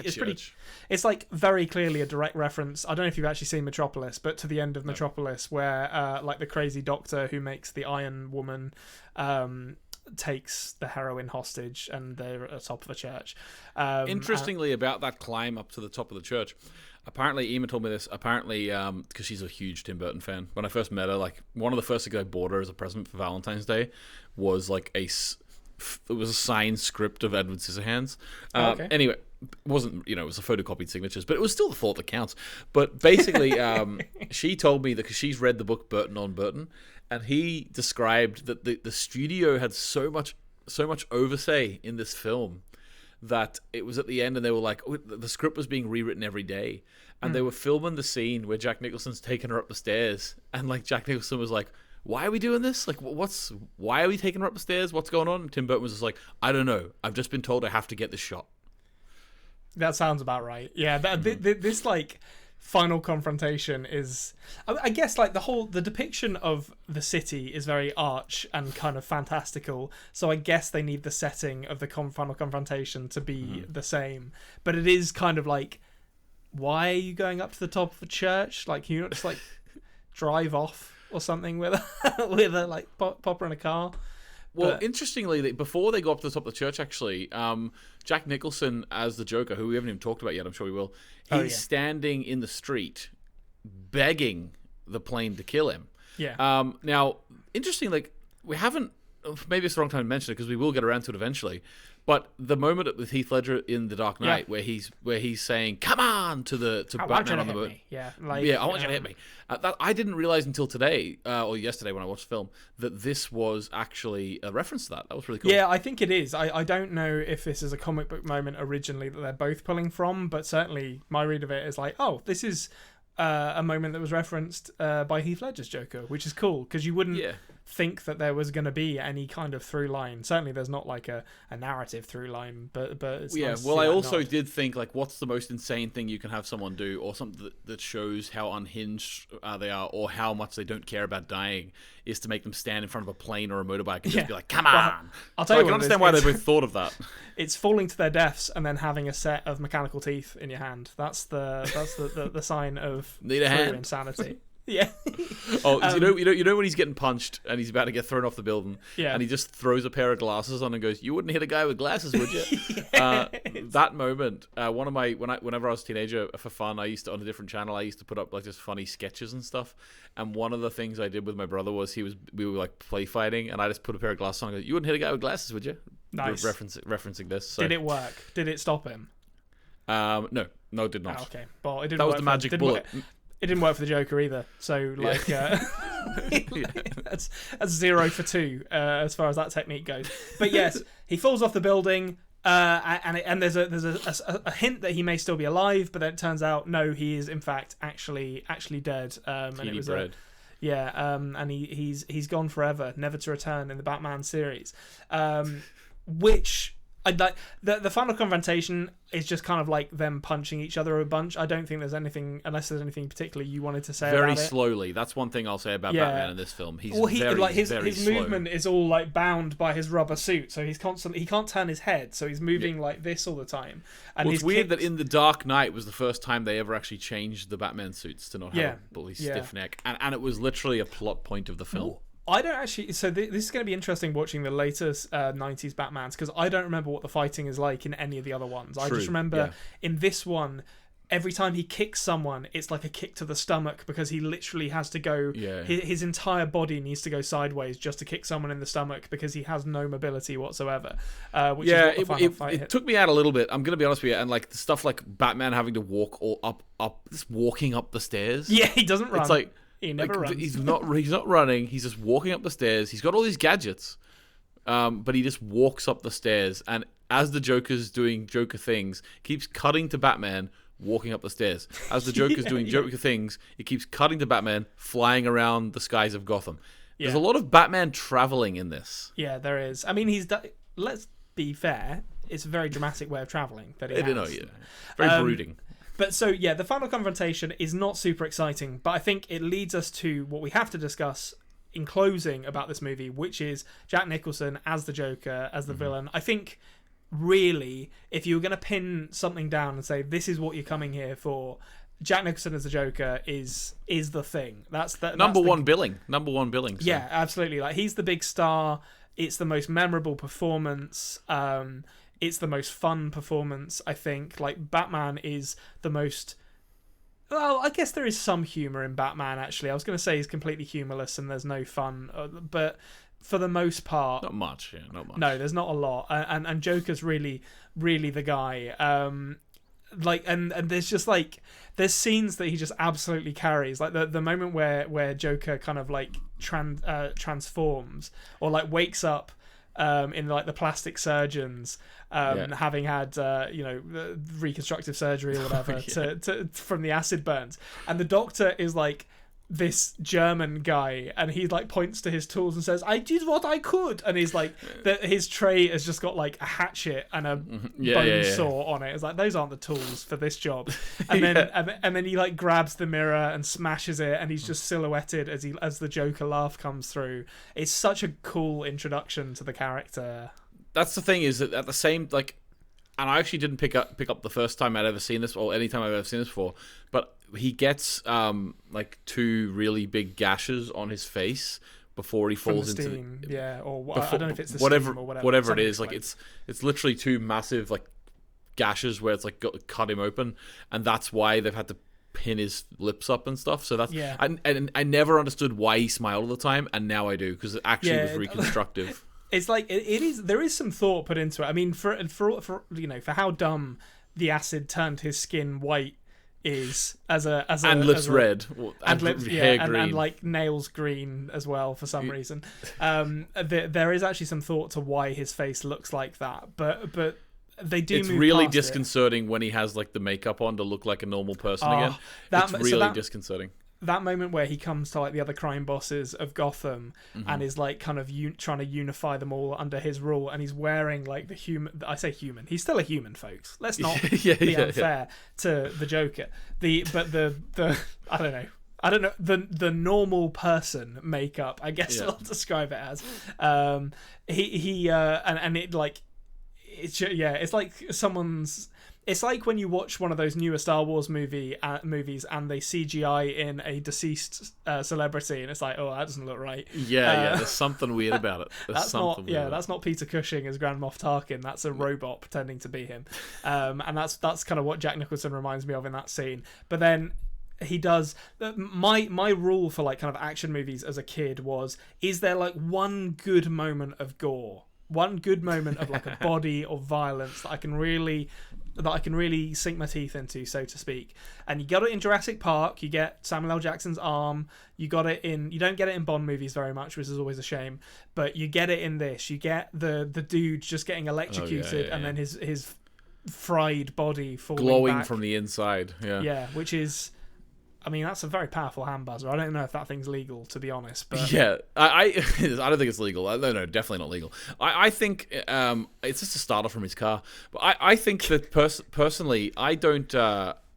It's like very clearly a direct reference. I don't know if you've actually seen Metropolis, but to the end of Metropolis, where like the crazy doctor who makes the Iron Woman takes the heroine hostage, and they're at the top of a church. Interestingly, about that climb up to the top of the church. Apparently, Emma told me this. Apparently, because she's a huge Tim Burton fan. When I first met her, like one of the first things I bought her as a present for Valentine's Day was like it was a signed script of Edward Scissorhands. Okay. Anyway, it wasn't, it was a photocopied signatures, but it was still the thought that counts. But basically, she told me that because she's read the book Burton on Burton, and he described that the studio had so much oversight in this film that it was at the end and they were like, the script was being rewritten every day, and they were filming the scene where Jack Nicholson's taking her up the stairs, and like Jack Nicholson was like, why are we doing this? Like, why are we taking her up the stairs? What's going on? And Tim Burton was just like, I don't know. I've just been told I have to get this shot. That sounds about right. Yeah, this like final confrontation is, I guess, like the depiction of the city is very arch and kind of fantastical, so I guess they need the setting of the final confrontation to be the same, but it is kind of like, why are you going up to the top of a church? Like, can you not just like drive off or something with a like pop her in a car? Well, interestingly, before they go up to the top of the church, actually, Jack Nicholson as the Joker, who we haven't even talked about yet, I'm sure we will, he's standing in the street begging the plane to kill him. Yeah. Now, interesting, like, we haven't, maybe it's the wrong time to mention it because we will get around to it eventually, but the moment with Heath Ledger in The Dark Knight where he's saying, come on, to Batman on the moon. Yeah, I want you to hit me. That I didn't realize until today, or yesterday when I watched the film, that this was actually a reference to that. That was really cool. Yeah, I think it is. I don't know if this is a comic book moment originally that they're both pulling from, but certainly my read of it is like, oh, this is a moment that was referenced by Heath Ledger's Joker, which is cool, because you wouldn't think that there was going to be any kind of through line. Certainly there's not like a narrative through line, but it's nice well, I also nod. did think, like, what's the most insane thing you can have someone do, or something that shows how unhinged they are, or how much they don't care about dying, is to make them stand in front of a plane or a motorbike and just be like, come on. Well, I'll tell you, I can understand why they both thought of that. It's falling to their deaths and then having a set of mechanical teeth in your hand. That's the sign of need a hand. Insanity. Yeah. You know when he's getting punched and he's about to get thrown off the building, and he just throws a pair of glasses on and goes, "You wouldn't hit a guy with glasses, would you?" That moment, whenever I was a teenager, for fun, I used to, on a different channel, I used to put up like just funny sketches and stuff. And one of the things I did with my brother was we were like play fighting, and I just put a pair of glasses on and go, "You wouldn't hit a guy with glasses, would you?" Nice. Referencing this. So. Did it work? Did it stop him? No, it did not. Oh, okay, well, it didn't. That was work the magic bullet. It didn't work for the Joker either. So like, that's 0 for 2 as far as that technique goes. But yes, he falls off the building, and there's a hint that he may still be alive, but then it turns out no, he is in fact actually dead. And it was bread. And he's gone forever, never to return in the Batman series, which. I'd like the final confrontation is just kind of like them punching each other a bunch. I don't think there's anything, unless there's anything particularly you wanted to say very about it. slowly. That's one thing I'll say about Batman in this film. His his slow. movement is all like bound by his rubber suit, so he can't turn his head, so he's moving like this all the time. And it's weird that in The Dark Knight was the first time they ever actually changed the Batman suits to not have a bully stiff neck, and it was literally a plot point of the film. I don't actually. So this is going to be interesting watching the latest 90s Batmans, because I don't remember what the fighting is like in any of the other ones. I just remember in this one, every time he kicks someone, it's like a kick to the stomach, because he literally has to go. Yeah. His entire body needs to go sideways just to kick someone in the stomach, because he has no mobility whatsoever. Which is what the final fight it took me out a little bit. I'm going to be honest with you, and like the stuff like Batman having to walk just walking up the stairs. Yeah, he doesn't run. It's like. He never runs. He's not running. He's just walking up the stairs. He's got all these gadgets, but he just walks up the stairs. And as the Joker's doing Joker things, keeps cutting to Batman walking up the stairs. As the Joker's doing Joker things, it keeps cutting to Batman flying around the skies of Gotham. There's a lot of Batman traveling in this. Yeah, there is. I mean, let's be fair. It's a very dramatic way of traveling that he has. Very brooding. But so, yeah, the final confrontation is not super exciting, but I think it leads us to what we have to discuss in closing about this movie, which is Jack Nicholson as the Joker, as the villain. I think, really, if you were going to pin something down and say, this is what you're coming here for, Jack Nicholson as the Joker is the thing. That's number one billing. So. Yeah, absolutely. Like, he's the big star. It's the most memorable performance. It's the most fun performance, I think. Like, Batman is the most... Well, I guess there is some humour in Batman, actually. I was going to say he's completely humourless and there's no fun. But for the most part... Not much. No, there's not a lot. And Joker's really, really the guy. Like, and there's just, like... There's scenes that he just absolutely carries. Like, the moment where Joker kind of, like, transforms or, like, wakes up in, like, the plastic surgeons... having had reconstructive surgery or whatever to from the acid burns, and the doctor is like this German guy, and he like points to his tools and says, "I did what I could," and he's like, his tray has just got like a hatchet and a bone saw on it. It's like, those aren't the tools for this job. And then and then he like grabs the mirror and smashes it, and he's just silhouetted as the Joker laugh comes through. It's such a cool introduction to the character. That's the thing, is that at the same, like, and I actually didn't pick up the first time I'd ever seen this, or any time I've ever seen this before, but he gets like 2 really big gashes on his face before he falls into steam. Or I don't know if it's the whatever steam or whatever it is. Like, it's literally 2 massive like gashes where it's like cut him open, and that's why they've had to pin his lips up and stuff. So that's and I never understood why he smiled all the time, and now I do, because it actually was reconstructive. It's like it is. There is some thought put into it. I mean, for for how dumb the acid turned his skin white is and lips red and lips hair green and like nails green as well for some reason. There is actually some thought to why his face looks like that, but they do. It's move really past disconcerting when he has like the makeup on to look like a normal person again. It's really disconcerting. That moment where he comes to like the other crime bosses of Gotham and is like kind of trying to unify them all under his rule, and he's wearing like the human. I say human. He's still a human, folks. Let's not be unfair to the Joker. The I don't know. The normal person makeup, I guess I'll describe it as. And it like it's like someone's. It's like when you watch one of those newer Star Wars movies and they CGI in a deceased celebrity, and it's like, oh, that doesn't look right. There's something weird about it. That's not Peter Cushing as Grand Moff Tarkin. That's a robot pretending to be him. And that's kind of what Jack Nicholson reminds me of in that scene. But then he does my rule for like kind of action movies as a kid was, is there like one good moment of gore? One good moment of like a body or violence that I can really sink my teeth into, so to speak. And you got it in Jurassic Park. You get Samuel L. Jackson's arm. You don't get it in Bond movies very much, which is always a shame. But you get it in this. You get the dude just getting electrocuted, and then his fried body falling glowing back from the inside. Yeah, which is. I mean, that's a very powerful hand buzzer. I don't know if that thing's legal, to be honest. But I don't think it's legal. No, definitely not legal. I think it's just a starter from his car. But I think that personally, I don't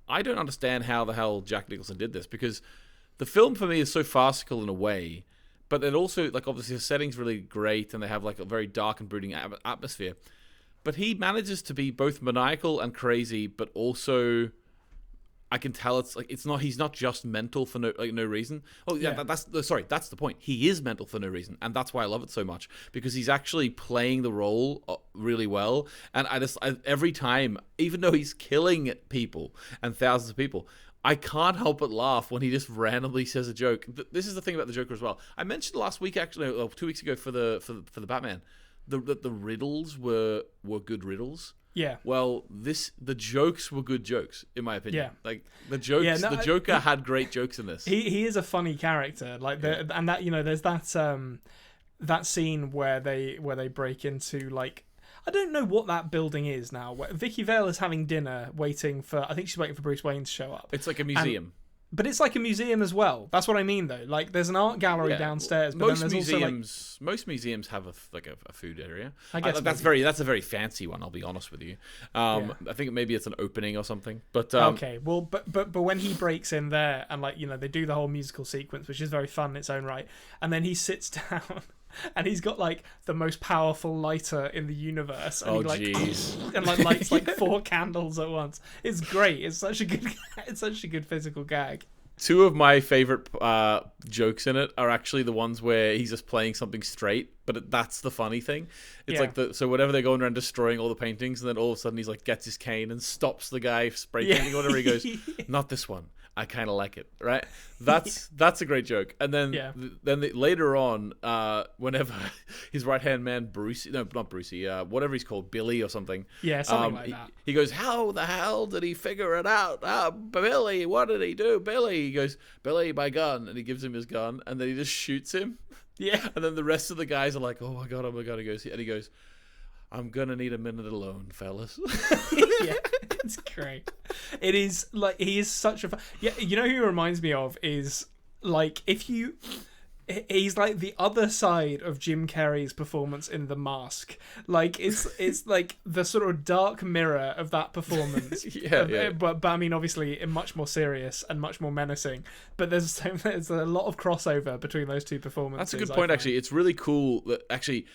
understand how the hell Jack Nicholson did this, because the film for me is so farcical in a way, but it also, like, obviously the setting's really great and they have like a very dark and brooding atmosphere. But he manages to be both maniacal and crazy, but also, I can tell he's not just mental for no reason. That's the point. He is mental for no reason, and that's why I love it so much, because he's actually playing the role really well. And every time, even though he's killing people and thousands of people, I can't help but laugh when he just randomly says a joke. This is the thing about the Joker as well. I mentioned last week, actually, 2 weeks ago for the Batman, that the riddles were good riddles. Yeah. Well, the jokes were good jokes, in my opinion. Yeah. Like the jokes, the Joker had great jokes in this. He is a funny character. Like and that, there's that scene where they break into, like, I don't know what that building is now. Vicki Vale is having dinner, I think she's waiting for Bruce Wayne to show up. It's like a museum. But it's like a museum as well. That's what I mean, though. Like, there's an art gallery downstairs, but then there's most museums have a food area. I guess that's a very fancy one. I'll be honest with you. I think maybe it's an opening or something. But okay, well, but when he breaks in there and like they do the whole musical sequence, which is very fun in its own right, and then he sits down. And he's got like the most powerful lighter in the universe, and lights like 4 candles at once. It's great. It's such a good physical gag. 2 of my favorite jokes in it are actually the ones where he's just playing something straight, but that's the funny thing. It's like so whenever they're going around destroying all the paintings, and then all of a sudden he's like gets his cane and stops the guy spray painting or whatever. He goes, "Not this one. I kind of like it," right? That's a great joke. And then later on, whenever his right hand man not Brucey, whatever he's called, Billy or something, something like that. He goes, "How the hell did he figure it out? Billy, what did he do? Billy." He goes, "Billy, my gun," and he gives him his gun, and then he just shoots him. Yeah. And then the rest of the guys are like, "Oh my god, oh my god." He goes, "I'm gonna need a minute alone, fellas." Yeah, it's great. It is like he is such a you know who he reminds me of is like he's like the other side of Jim Carrey's performance in The Mask. Like it's like the sort of dark mirror of that performance. But I mean, obviously, much more serious and much more menacing. But there's a lot of crossover between those two performances. That's a good point, actually. It's really cool that actually.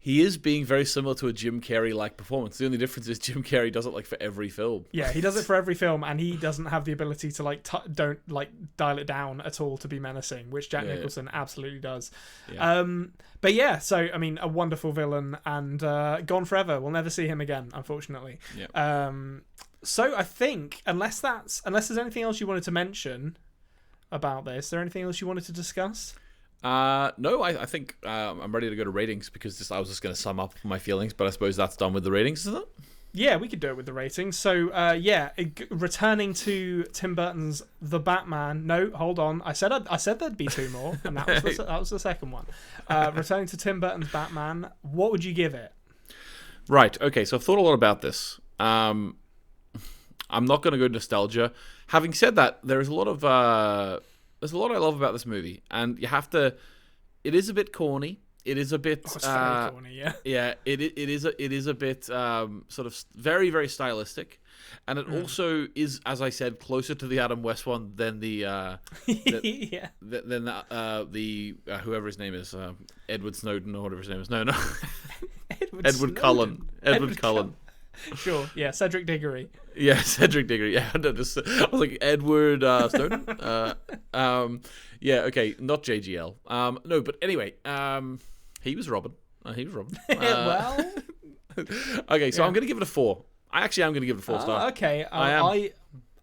He is being very similar to a Jim Carrey-like performance. The only difference is Jim Carrey does it like for every film. Yeah, he does it for every film, and he doesn't have the ability to don't dial it down at all to be menacing, which Jack Nicholson absolutely does. Yeah. But yeah, so I mean, a wonderful villain and gone forever. We'll never see him again, unfortunately. Yeah. So I think unless there's anything else you wanted to mention about this, is there anything else you wanted to discuss? No, I think I'm ready to go to ratings because I was just going to sum up my feelings, but I suppose that's done with the ratings, isn't it? Yeah, we could do it with the ratings. So, returning to Tim Burton's The Batman. No, hold on. I said there'd be 2 more, and that was the second one. Returning to Tim Burton's Batman. What would you give it? Right. Okay. So I've thought a lot about this. I'm not going to go nostalgia. Having said that, there's a lot I love about this movie, and you have to. It is a bit corny. It is a bit. It's very corny, yeah. Yeah, it is a bit sort of very, very stylistic, and it also is, as I said, closer to the Adam West one than the whoever his name is, Edward Snowden or whatever his name is. No, Edward Cullen. Edward Cullen. Sure, yeah, Cedric Diggory. Yeah, Cedric Diggory. Yeah, I was like Edward Snowden. Yeah, okay, not JGL. No, but anyway, he was Robin. Well, okay, so I'm going to give it a 4. I actually am going to give it a 4 star. Okay, I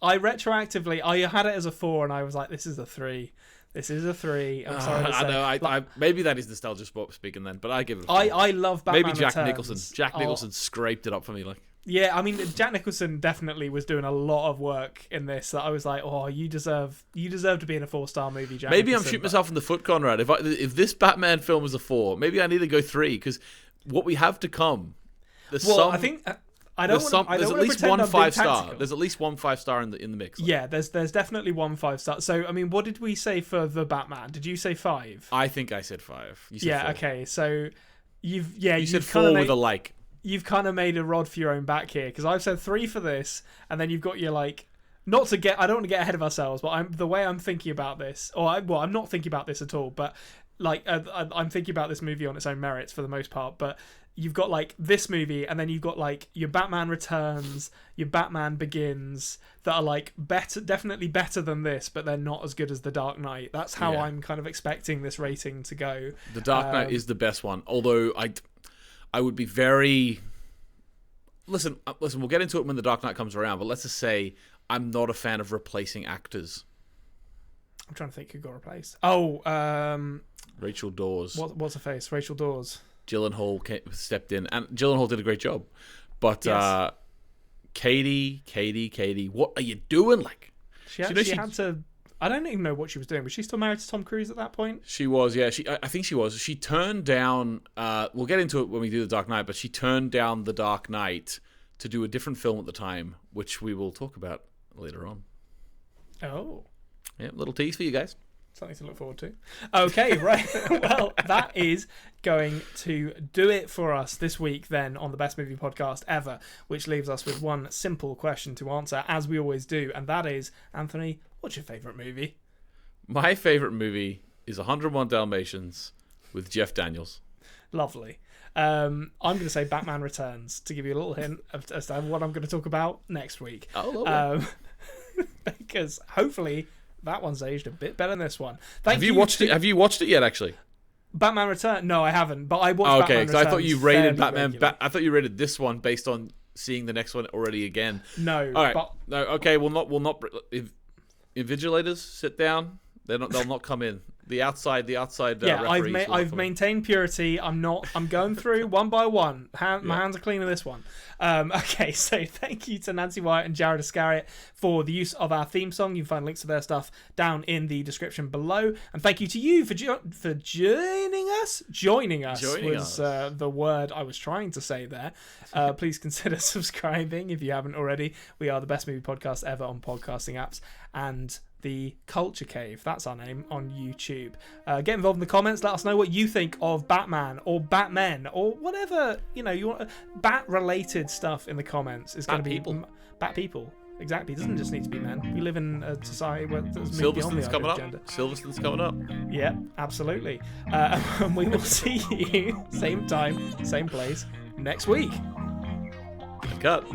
retroactively I had it as a 4, and I was like, this is a 3. This is a 3. I'm sorry to say. I know. Maybe that is nostalgia speaking then, but I give it a 4. I love Batman Maybe Jack Returns. Nicholson. Jack Nicholson scraped it up for me. Like. Yeah, I mean, Jack Nicholson definitely was doing a lot of work in this. That I was like, oh, you deserve to be in a 4-star movie, Jack. Maybe Nicholson, I'm shooting myself in the foot, Conrad. If this Batman film is a 4, maybe I need to go 3 because what we have to come. There's at least one 5-star. There's at least one 5-star in the mix. Like. Yeah, there's definitely one 5-star. So I mean, what did we say for the Batman? Did you say 5? I think I said 5. You said 4. Okay. So you said 4 with a like. You've kind of made a rod for your own back here because I've said 3 for this, and then you've got your like. I don't want to get ahead of ourselves, but the way I'm thinking about this, I'm not thinking about this at all, but like I'm thinking about this movie on its own merits for the most part, but. You've got like this movie, and then you've got like your Batman Returns, your Batman Begins that are like definitely better than this, but they're not as good as The Dark Knight. That's how I'm kind of expecting this rating to go. The Dark Knight is the best one, although I would be very. Listen. We'll get into it when The Dark Knight comes around, but let's just say I'm not a fan of replacing actors. I'm trying to think who got replaced. Oh, Rachel Dawes. What's her face? Rachel Dawes. Gyllenhaal stepped in, and Gyllenhaal did a great job. But yes. Katie, what are you doing? Like, she had to. I don't even know what she was doing. Was she still married to Tom Cruise at that point? She was, yeah. I think she was. She turned down. We'll get into it when we do The Dark Knight, but she turned down The Dark Knight to do a different film at the time, which we will talk about later on. Oh. Yeah, little tease for you guys. Something to look forward to. Okay, right. Well, that is going to do it for us this week then on the Best Movie Podcast Ever, which leaves us with one simple question to answer, as we always do, and that is, Anthony, what's your favourite movie? My favourite movie is 101 Dalmatians with Jeff Daniels. Lovely. I'm going to say Batman Returns to give you a little hint as to what I'm going to talk about next week. Oh, because hopefully that one's aged a bit better than this one. Have you watched it yet, actually? Batman Return? No, I haven't. But I watched Batman Returns. Okay, because I thought you rated Batman. I thought you rated this one based on seeing the next one already again. No. All right. No. Okay. We'll not. If invigilators sit down, they'll not come in. The outside. Yeah, I've maintained purity. I'm going through one by one. My hands are clean in this one. Okay, so thank you to Nancy Wyatt and Jared Iscariot for the use of our theme song. You can find links to their stuff down in the description below. And thank you to you for joining us. Joining us was the word I was trying to say there. Please consider subscribing if you haven't already. We are the best movie podcast ever on podcasting apps and the Culture Cave, that's our name, on YouTube. Get involved in the comments. Let us know what you think of Batman or Batmen or whatever you want. Bat-related stuff in the comments is going to be Bat people. Exactly. It doesn't just need to be men. We live in a society where there's moved beyond the idea of gender. Silverstone's coming up. Yeah, absolutely. And we will see you same time, same place next week. Cut.